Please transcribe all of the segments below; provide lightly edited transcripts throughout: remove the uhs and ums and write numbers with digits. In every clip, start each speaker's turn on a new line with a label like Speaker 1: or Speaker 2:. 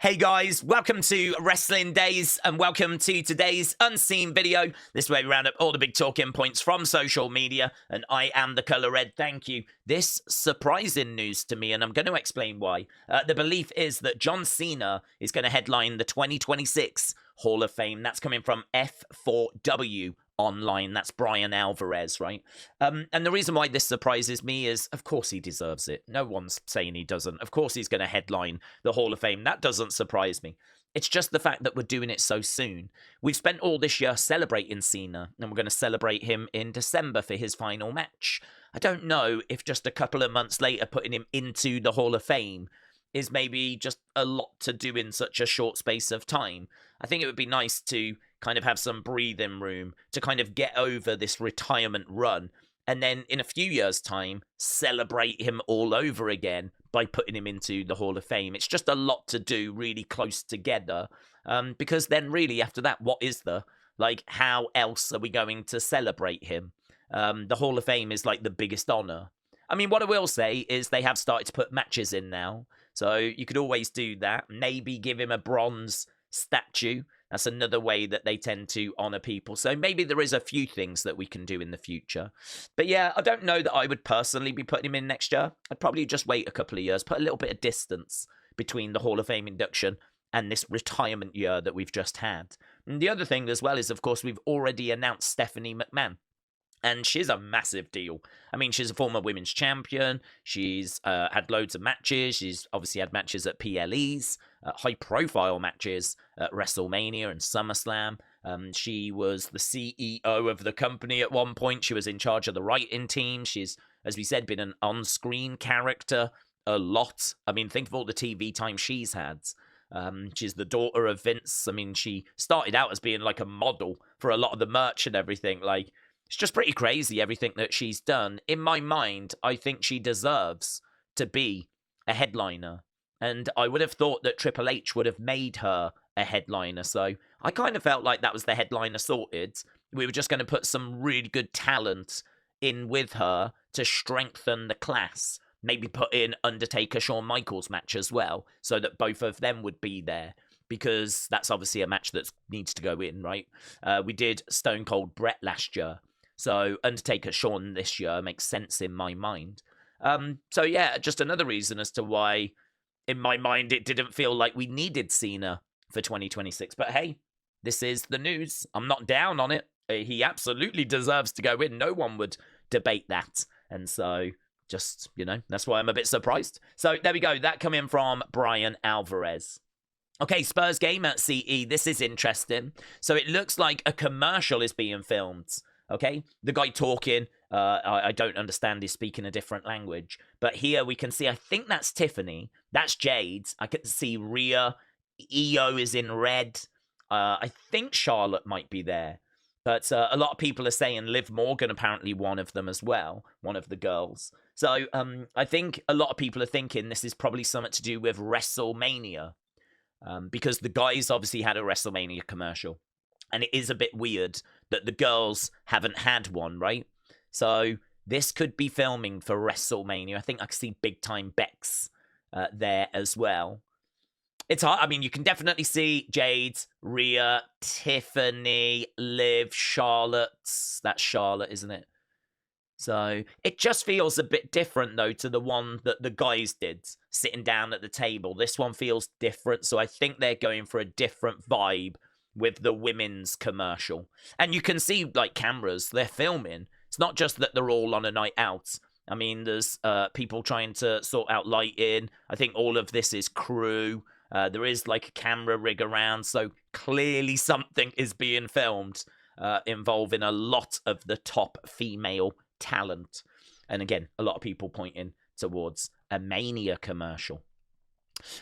Speaker 1: Hey guys, welcome to Wrestling Days and welcome to today's unseen video. This way we round up all the big talking points from social media, and I am the colour red, thank you. This surprising news to me, and I'm going to explain why. The belief is that John Cena is going to headline the 2026 Hall of Fame. That's coming from F4W online. That's Brian Alvarez, right? And the reason why this surprises me is, of course he deserves it. No one's saying he doesn't. Of course he's going to headline the Hall of Fame. That doesn't surprise me. It's just the fact that we're doing it so soon. We've spent all this year celebrating Cena, and we're going to celebrate him in December for his final match. I don't know if just a couple of months later putting him into the Hall of Fame is maybe just a lot to do in such a short space of time. I think it would be nice to kind of have some breathing room to kind of get over this retirement run, and then in a few years' time, celebrate him all over again by putting him into the Hall of Fame. It's just a lot to do really close together, because then really after that, what is there? Like, how else are we going to celebrate him? The Hall of Fame is like the biggest honor. I mean, what I will say is they have started to put matches in now, so you could always do that. Maybe give him a bronze statue. That's another way that they tend to honor people. So maybe there is a few things that we can do in the future. But yeah, I don't know that I would personally be putting him in next year. I'd probably just wait a couple of years, put a little bit of distance between the Hall of Fame induction and this retirement year that we've just had. And the other thing as well is, of course, we've already announced Stephanie McMahon. And she's a massive deal. I mean, she's a former women's champion. She's had loads of matches. She's obviously had matches at PLEs, high-profile matches at WrestleMania and SummerSlam. She was the CEO of the company at one point. She was in charge of the writing team. She's, as we said, been an on-screen character a lot. I mean, think of all the TV time she's had. She's the daughter of Vince. I mean, she started out as being like a model for a lot of the merch and everything. Like, it's just pretty crazy, everything that she's done. In my mind, I think she deserves to be a headliner. And I would have thought that Triple H would have made her a headliner. So I kind of felt like that was the headliner sorted. We were just going to put some really good talent in with her to strengthen the class. Maybe put in Undertaker-Shawn Michaels match as well, so that both of them would be there. Because that's obviously a match that needs to go in, right? We did Stone Cold Brett last year. So Undertaker Shawn this year makes sense in my mind. So yeah, just another reason as to why, in my mind, it didn't feel like we needed Cena for 2026. But hey, this is the news. I'm not down on it. He absolutely deserves to go in. No one would debate that. And so, just, you know, that's why I'm a bit surprised. So there we go. That coming from Brian Alvarez. Okay, Spurs game at CE. This is interesting. So it looks like a commercial is being filmed. Okay, the guy talking, I don't understand, he's speaking a different language. But here we can see, I think that's Tiffany. That's Jade. I can see Rhea. EO is in red. I think Charlotte might be there. But a lot of people are saying Liv Morgan, apparently one of them as well. One of the girls. So I think a lot of people are thinking this is probably something to do with WrestleMania. Because the guys obviously had a WrestleMania commercial. And it is a bit weird that the girls haven't had one, right? So this could be filming for WrestleMania. I think I can see Big Time Bex there as well. It's hard. I mean, you can definitely see Jade, Rhea, Tiffany, Liv, Charlotte. That's Charlotte, isn't it? So it just feels a bit different, though, to the one that the guys did, sitting down at the table. This one feels different, so I think they're going for a different vibe with the women's commercial. And you can see, like, cameras, they're filming. It's not just that they're all on a night out. I mean, there's people trying to sort out lighting. I think all of this is crew. There is, like, a camera rig around, so clearly something is being filmed involving a lot of the top female talent. And again, a lot of people pointing towards a Mania commercial.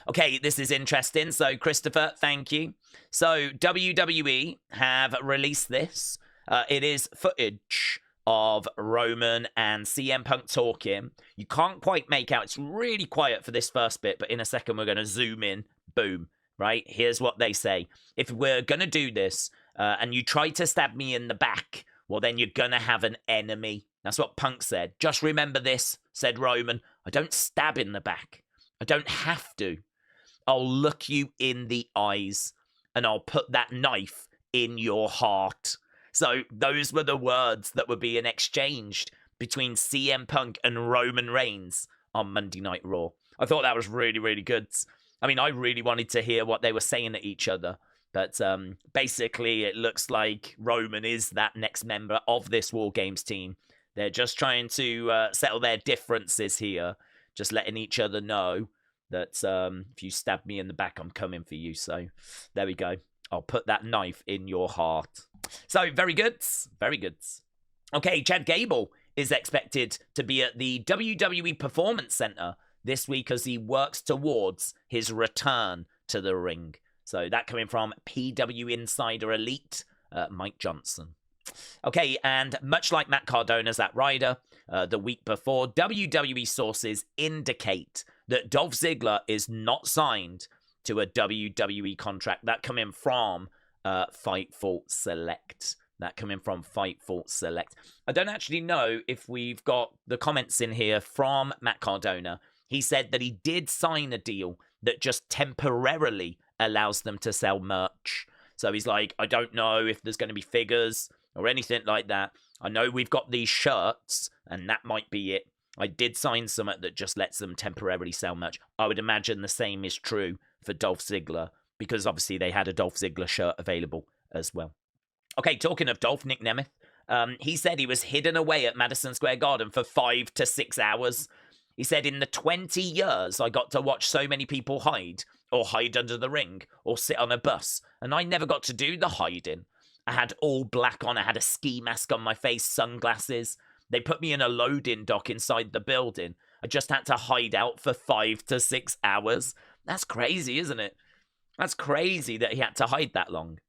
Speaker 1: Okay, this is interesting. So, Christopher, thank you. So, WWE have released this. It is footage of Roman and CM Punk talking. You can't quite make out. It's really quiet for this first bit, but in a second we're going to zoom in. Boom. Right? Here's what they say. If we're going to do this and you try to stab me in the back, well, then you're going to have an enemy. That's what Punk said. Just remember this, said Roman. I don't stab in the back. I don't have to. I'll look you in the eyes and I'll put that knife in your heart. So those were the words that were being exchanged between CM Punk and Roman Reigns on Monday Night Raw. I thought that was really, really good. I mean, I really wanted to hear what they were saying to each other. But basically, it looks like Roman is that next member of this War Games team. They're just trying to settle their differences here. Just letting each other know that if you stab me in the back, I'm coming for you. So there we go. I'll put that knife in your heart. So very good. Very good. Okay, Chad Gable is expected to be at the WWE Performance Center this week as he works towards his return to the ring. So that coming from PW Insider Elite, Mike Johnson. Okay, and much like Matt Cardona's at Ryder the week before, WWE sources indicate that Dolph Ziggler is not signed to a WWE contract. That coming from Fightful Select. That coming from Fightful Select. I don't actually know if we've got the comments in here from Matt Cardona. He said that he did sign a deal that just temporarily allows them to sell merch. So he's like, I don't know if there's going to be figures or anything like that. I know we've got these shirts, and that might be it. I did sign something that just lets them temporarily sell merch. I would imagine the same is true for Dolph Ziggler, because obviously they had a Dolph Ziggler shirt available as well. Okay, talking of Dolph, Nic Nemeth, he said he was hidden away at Madison Square Garden for 5 to 6 hours. He said, in the 20 years, I got to watch so many people hide, or hide under the ring, or sit on a bus, and I never got to do the hiding. I had all black on, I had a ski mask on my face, sunglasses. They put me in a loading dock inside the building. I just had to hide out for 5 to 6 hours. That's crazy, isn't it? That's crazy that he had to hide that long.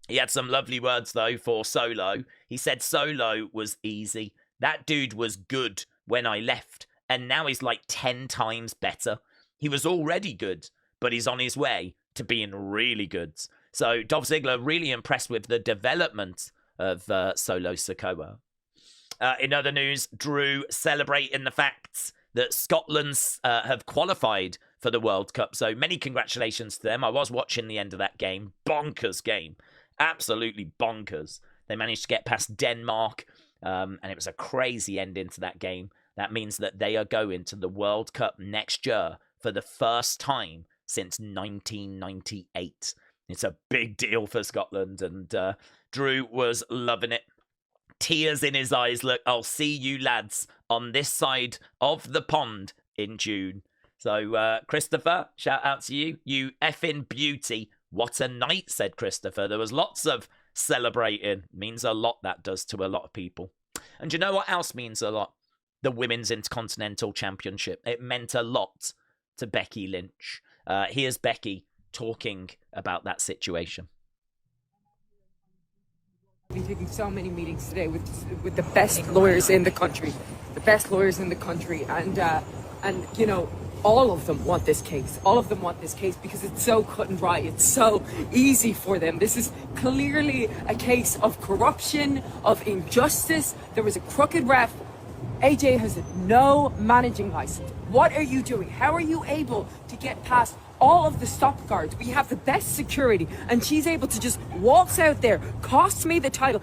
Speaker 1: He had some lovely words, though, for Solo. He said Solo was easy. That dude was good when I left, and now he's like 10 times better. He was already good, but he's on his way to being really good. So Dolph Ziggler really impressed with the development of Solo Sikoa. In other news, Drew celebrating the fact that Scotland have qualified for the World Cup. So many congratulations to them. I was watching the end of that game. Bonkers game. Absolutely bonkers. They managed to get past Denmark, and it was a crazy ending to that game. That means that they are going to the World Cup next year for the first time since 1998. It's a big deal for Scotland, and Drew was loving it. Tears in his eyes. Look, I'll see you lads on this side of the pond in June. So, Christopher, shout out to you. You effing beauty. What a night, said Christopher. There was lots of celebrating. Means a lot, that does, to a lot of people. And you know what else means a lot? The Women's Intercontinental Championship. It meant a lot to Becky Lynch. Here's Becky talking about that situation.
Speaker 2: I've been taking so many meetings today with the best lawyers in the country, and you know, all of them want this case. All of them want this case because it's so cut and dry. It's so easy for them. This is clearly a case of corruption, of injustice. There was a crooked ref. AJ has no managing license. What are you doing? How are you able to get past all of the stop guards? We have the best security, and she's able to just waltz out there, cost me the title,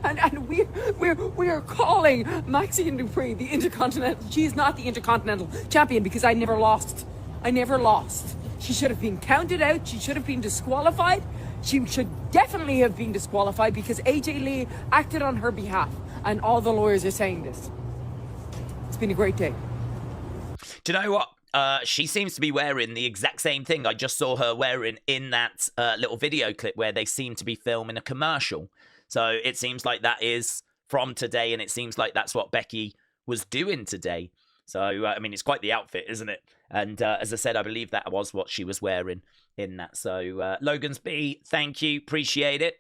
Speaker 2: and we're calling Maxine Dupree the Intercontinental. She is not the Intercontinental Champion because I never lost. She should have been counted out. She should have been disqualified. She should definitely have been disqualified because AJ Lee acted on her behalf, and all the lawyers are saying this. It's been a great day.
Speaker 1: Do you know what? She seems to be wearing the exact same thing I just saw her wearing in that little video clip where they seem to be filming a commercial. So it seems like that is from today, and it seems like that's what Becky was doing today. So, I mean, it's quite the outfit, isn't it? And as I said, I believe that was what she was wearing in that. So, Logan's B, thank you. Appreciate it.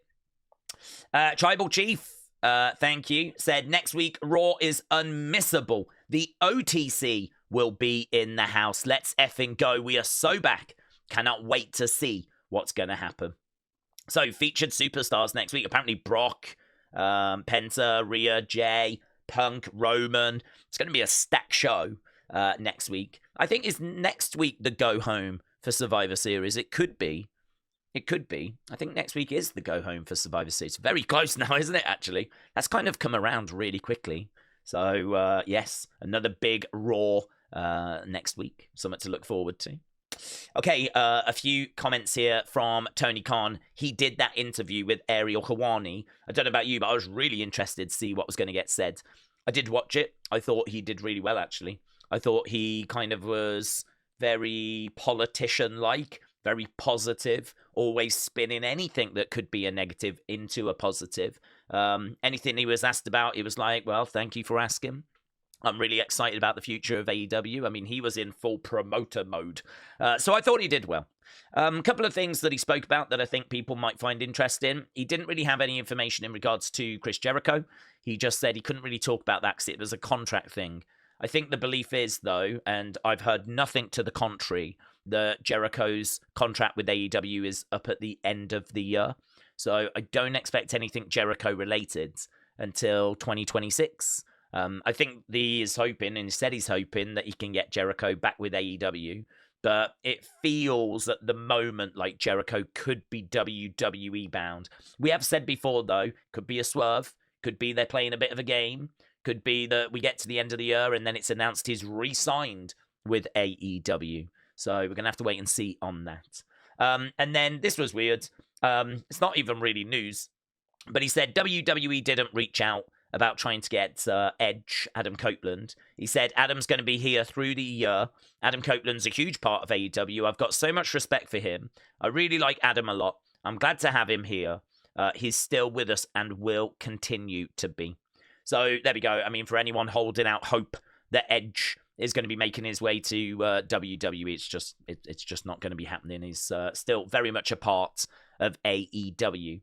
Speaker 1: Tribal Chief, thank you. Said, next week, Raw is unmissable. The OTC will be in the house. Let's effing go. We are so back. Cannot wait to see what's going to happen. So, featured superstars next week. Apparently, Brock, Penta, Rhea, Jay, Punk, Roman. It's going to be a stacked show next week. I think is next week the go home for Survivor Series. It could be. It could be. I think next week is the go home for Survivor Series. Very close now, isn't it, actually? That's kind of come around really quickly. So, yes, another big Raw next week. Something to look forward to. Okay, a few comments here from Tony Khan. He did that interview with Ariel Helwani. I don't know about you, but I was really interested to see what was going to get said. I did watch it. I thought he did really well, actually. I thought he kind of was very politician-like, very positive, always spinning anything that could be a negative into a positive. Anything he was asked about, he was like, well, thank you for asking. I'm really excited about the future of AEW. I mean, he was in full promoter mode. So I thought he did well. A couple of things that he spoke about that I think people might find interesting. He didn't really have any information in regards to Chris Jericho. He just said he couldn't really talk about that because it was a contract thing. I think the belief is, though, and I've heard nothing to the contrary, that Jericho's contract with AEW is up at the end of the year. So I don't expect anything Jericho related until 2026. I think he is hoping, and he said he's hoping, that he can get Jericho back with AEW. But it feels at the moment like Jericho could be WWE bound. We have said before, though, could be a swerve. Could be they're playing a bit of a game. Could be that we get to the end of the year and then it's announced he's re-signed with AEW. So we're going to have to wait and see on that. And then this was weird. It's not even really news. But he said WWE didn't reach out about trying to get Edge, Adam Copeland. He said, Adam's going to be here through the year. Adam Copeland's a huge part of AEW. I've got so much respect for him. I really like Adam a lot. I'm glad to have him here. He's still with us and will continue to be. So there we go. I mean, for anyone holding out hope that Edge is going to be making his way to WWE, it's just not going to be happening. He's still very much a part of AEW.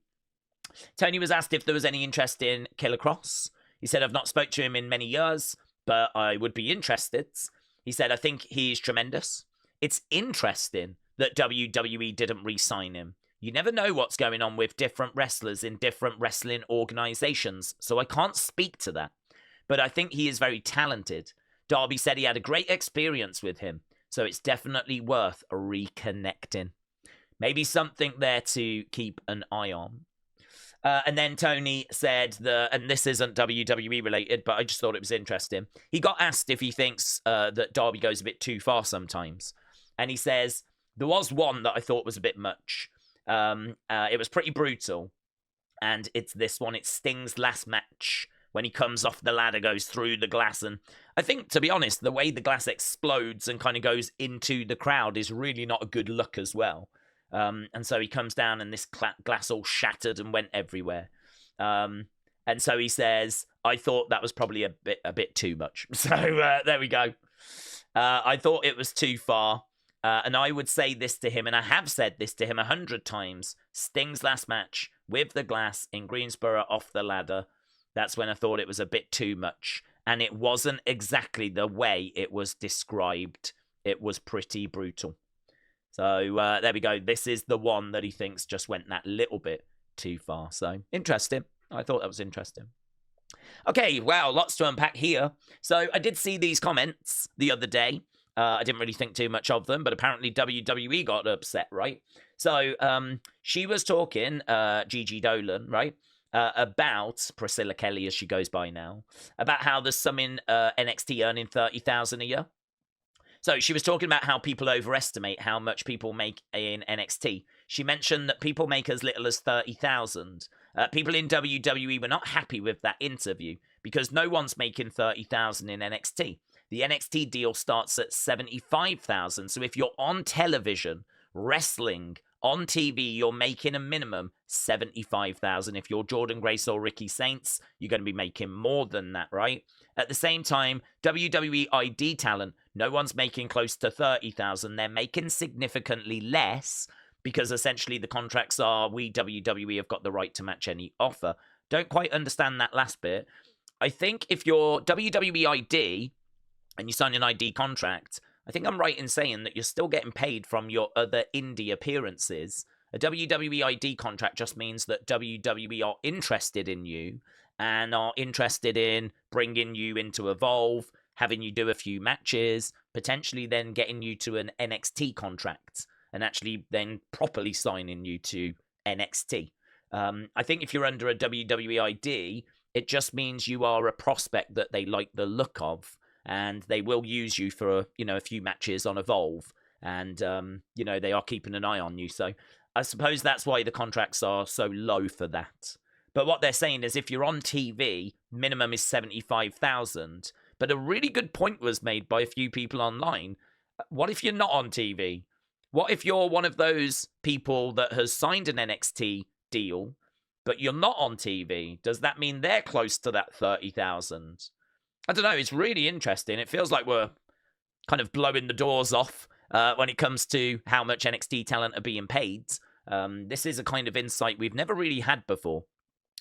Speaker 1: Tony was asked if there was any interest in Killer Kross. He said, I've not spoke to him in many years, but I would be interested. He said, I think he's tremendous. It's interesting that WWE didn't re-sign him. You never know what's going on with different wrestlers in different wrestling organizations, so I can't speak to that. But I think he is very talented. Darby said he had a great experience with him, so it's definitely worth reconnecting. Maybe something there to keep an eye on. And then Tony said that, and this isn't WWE related, but I just thought it was interesting. He got asked if he thinks that Darby goes a bit too far sometimes. And he says, there was one that I thought was a bit much. It was pretty brutal. And it's this one. It's Sting's last match when he comes off the ladder, goes through the glass. And I think, to be honest, the way the glass explodes and kind of goes into the crowd is really not a good look as well. And so he comes down and this glass all shattered and went everywhere. And so he says, I thought that was probably a bit too much. So there we go. I thought it was too far. And I would say this to him, and I have said this to him 100 times. Sting's last match with the glass in Greensboro off the ladder. That's when I thought it was a bit too much. And it wasn't exactly the way it was described. It was pretty brutal. So there we go. This is the one that he thinks just went that little bit too far. So interesting. I thought that was interesting. Okay, well, lots to unpack here. So I did see these comments the other day. I didn't really think too much of them, but apparently WWE got upset, right? So she was talking, Gigi Dolan, right, about Priscilla Kelly, as she goes by now, about how there's some in NXT earning $30,000 a year. So she was talking about how people overestimate how much people make in NXT. She mentioned that people make as little as $30,000. People in WWE were not happy with that interview because no one's making $30,000 in NXT. The NXT deal starts at $75,000. So if you're on television, wrestling, on TV, you're making a minimum $75,000. If you're Jordan Grace or Ricky Saints, you're going to be making more than that, right? At the same time, WWE ID talent, no one's making close to $30,000. They're making significantly less because essentially the contracts are, we WWE have got the right to match any offer. Don't quite understand that last bit. I think if you're WWE ID and you sign an ID contract, I think I'm right in saying that you're still getting paid from your other indie appearances. A WWE ID contract just means that WWE are interested in you and are interested in bringing you into Evolve, having you do a few matches, potentially then getting you to an NXT contract and actually then properly signing you to NXT. I think if you're under a WWE ID, it just means you are a prospect that they like the look of, and they will use you for, a few matches on Evolve, and, they are keeping an eye on you. So I suppose that's why the contracts are so low for that. But what they're saying is if you're on TV, minimum is 75,000. But a really good point was made by a few people online. What if you're not on TV? What if you're one of those people that has signed an NXT deal, but you're not on TV? Does that mean they're close to that 30,000? I don't know. It's really interesting. It feels like we're kind of blowing the doors off when it comes to how much NXT talent are being paid. This is a kind of insight we've never really had before.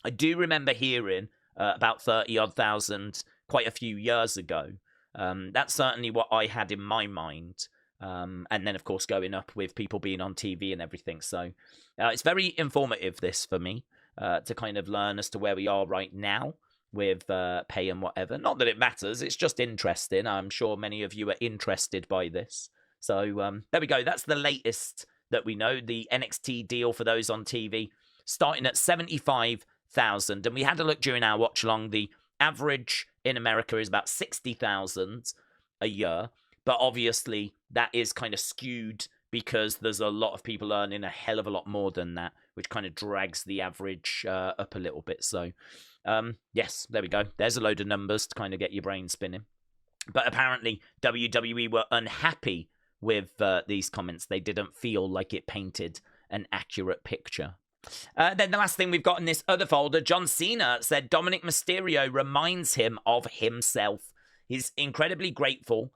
Speaker 1: I do remember hearing about 30-odd thousand quite a few years ago. That's certainly what I had in my mind. And then, of course, going up with people being on TV and everything. So it's very informative, this, for me, to kind of learn as to where we are right now with pay and whatever. Not that it matters. It's just interesting. I'm sure many of you are interested by this. So there we go. That's the latest that we know. The NXT deal for those on TV starting at 75,000. And we had a look during our watch along. The average in America is about 60,000 a year. But obviously, that is kind of skewed because there's a lot of people earning a hell of a lot more than that, which kind of drags the average up a little bit. So, yes, there we go. There's a load of numbers to kind of get your brain spinning. But apparently, WWE were unhappy with these comments. They didn't feel like it painted an accurate picture. Then the last thing we've got in this other folder, John Cena said Dominik Mysterio reminds him of himself. He's incredibly grateful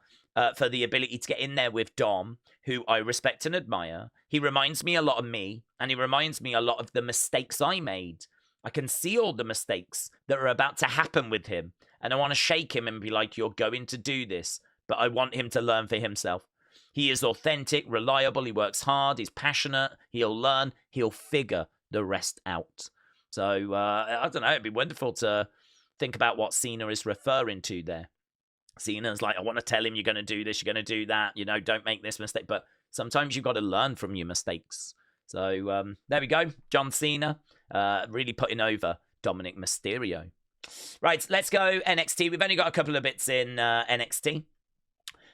Speaker 1: for the ability to get in there with Dom, who I respect and admire. He reminds me a lot of me, and he reminds me a lot of the mistakes I made. I can see all the mistakes that are about to happen with him, and I want to shake him and be like, you're going to do this, but I want him to learn for himself. He is authentic, reliable, he works hard, he's passionate, he'll learn, he'll figure the rest out. So, I don't know, it'd be wonderful to think about what Cena is referring to there. Cena's like, I want to tell him you're going to do this, you're going to do that, don't make this mistake. But sometimes you've got to learn from your mistakes. So there we go. John Cena really putting over Dominik Mysterio. Right, let's go NXT. We've only got a couple of bits in NXT.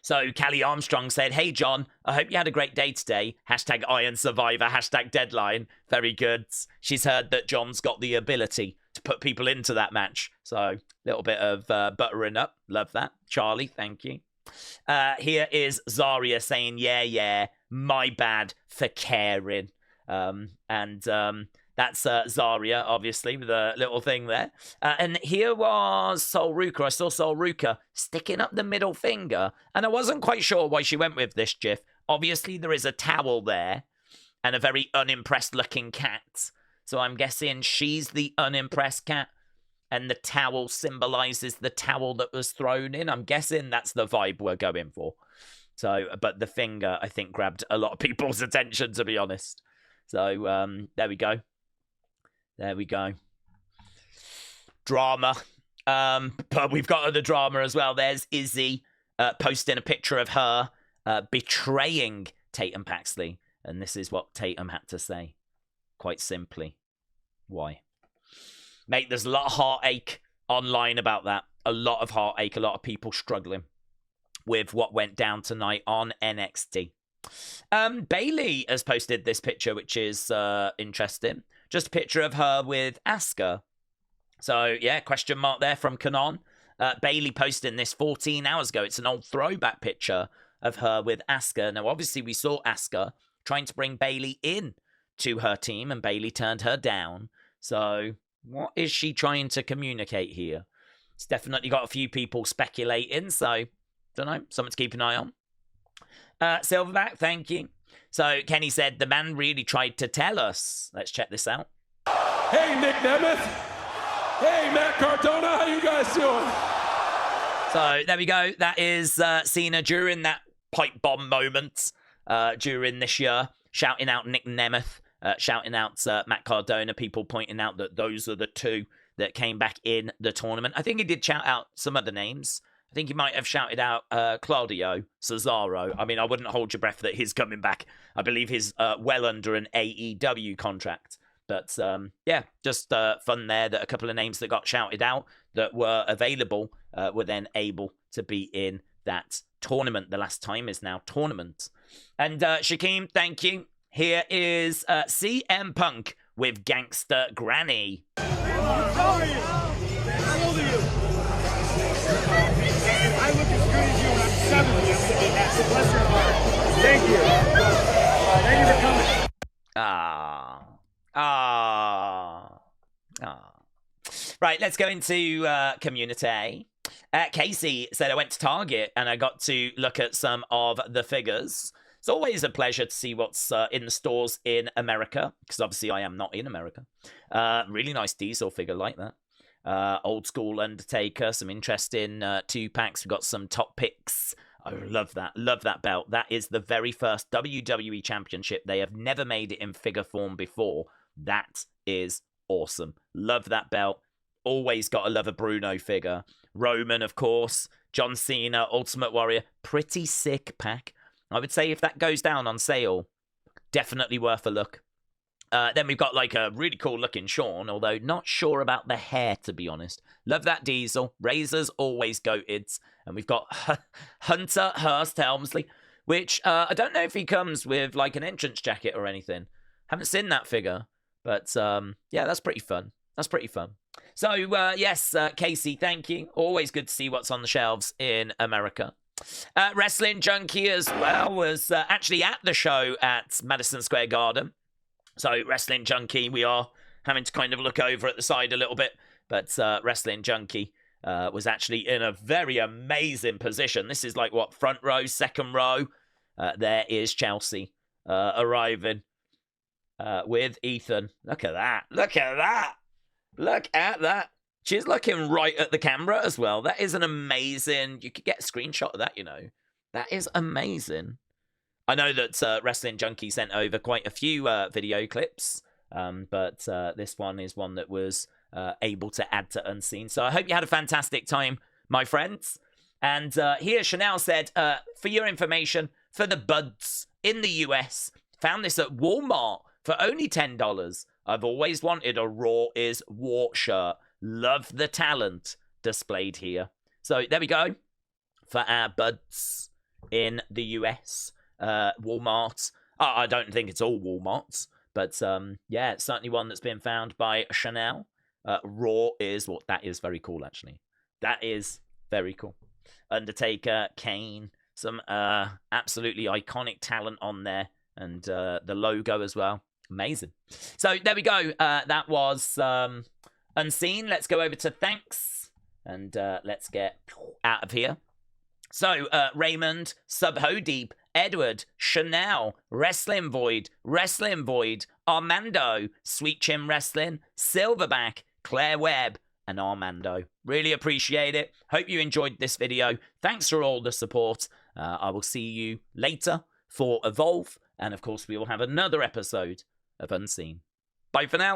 Speaker 1: So Callie Armstrong said, hey, John, I hope you had a great day today. Hashtag Iron Survivor, hashtag Deadline. Very good. She's heard that John's got the ability to put people into that match. So a little bit of buttering up. Love that. Charlie, thank you. Here is Zarya saying, yeah, my bad for caring. That's Zarya, obviously, with a little thing there. And here was Sol Ruka. I saw Sol Ruka sticking up the middle finger, and I wasn't quite sure why she went with this gif. Obviously, there is a towel there and a very unimpressed-looking cat. So I'm guessing she's the unimpressed cat, and the towel symbolizes the towel that was thrown in. I'm guessing that's the vibe we're going for. So, but the finger, I think, grabbed a lot of people's attention, to be honest. So, there we go. There we go. Drama. But we've got other drama as well. There's Izzy posting a picture of her betraying Tatum Paxley. And this is what Tatum had to say. Quite simply. Why? Mate, there's a lot of heartache online about that. A lot of heartache. A lot of people struggling with what went down tonight on NXT. Bayley has posted this picture, which is interesting. Just a picture of her with Asuka. So, yeah, question mark there from Kanon. Bayley posting this 14 hours ago. It's an old throwback picture of her with Asuka. Now, obviously, we saw Asuka trying to bring Bayley in to her team, and Bayley turned her down. So, what is she trying to communicate here? It's definitely got a few people speculating, so, don't know, something to keep an eye on. Silverback, thank you. So Kenny said, the man really tried to tell us. Let's check this out.
Speaker 3: Hey, Nic Nemeth. Hey, Matt Cardona. How you guys doing?
Speaker 1: So there we go. That is Cena during that pipe bomb moment during this year, shouting out Nic Nemeth, shouting out Matt Cardona, people pointing out that those are the two that came back in the tournament. I think he did shout out some other names. I think he might have shouted out Claudio Cesaro. I mean, I wouldn't hold your breath that he's coming back. I believe he's well under an AEW contract. But, yeah, just fun there that a couple of names that got shouted out that were available were then able to be in that tournament. The last time is now tournament. And Shakeem, thank you. Here is CM Punk with Gangster Granny.
Speaker 4: How old are you? I look as good as you when I'm 70. I'm saying that. So bless your heart. Thank you. Thank you for coming.
Speaker 1: Right, let's go into community. Casey said, I went to Target and I got to look at some of the figures. It's always a pleasure to see what's in the stores in America, because obviously I am not in America. Really nice Diesel figure like that. Old school Undertaker, some interesting 2-packs. We've got some top picks. I love that. Love that belt. That is the very first WWE Championship. They have never made it in figure form before. That is awesome. Love that belt. Always got to love a Bruno figure. Roman, of course. John Cena, Ultimate Warrior. Pretty sick pack. I would say if that goes down on sale, definitely worth a look. Then we've got like a really cool looking Shawn, although not sure about the hair, to be honest. Love that Diesel. Razor's always goated. And we've got Hunter Hearst Helmsley, which I don't know if he comes with like an entrance jacket or anything. Haven't seen that figure. But yeah, that's pretty fun. That's pretty fun. So yes, Casey, thank you. Always good to see what's on the shelves in America. Wrestling Junkie as well was actually at the show at Madison Square Garden. So Wrestling Junkie, we are having to kind of look over at the side a little bit. But Wrestling Junkie was actually in a very amazing position. This is like, what, front row, second row? There is Chelsea arriving with Ethan. Look at that. Look at that. Look at that. She's looking right at the camera as well. That is an amazing... You could get a screenshot of that, you know. That is amazing. I know that Wrestling Junkie sent over quite a few video clips, but this one is one that was able to add to Unseen. So I hope you had a fantastic time, my friends. And here Chanel said, for your information, for the buds in the US, found this at Walmart for only $10. I've always wanted a Raw is War shirt. Love the talent displayed here. So there we go for our buds in the US. Walmart. I don't think it's all Walmarts, but yeah, it's certainly one that's been found by Chanel. Raw is what that is very cool, actually. That is very cool. Undertaker, Kane, some absolutely iconic talent on there, and the logo as well. Amazing. So there we go. That was Unseen. Let's go over to thanks, and let's get out of here. So Raymond, Subho Deep, Edward, Chanel, Wrestling Void, Armando, Sweet Chin Wrestling, Silverback, Claire Webb, and Armando. Really appreciate it. Hope you enjoyed this video. Thanks for all the support. I will see you later for Evolve. And of course, we will have another episode of Unseen. Bye for now.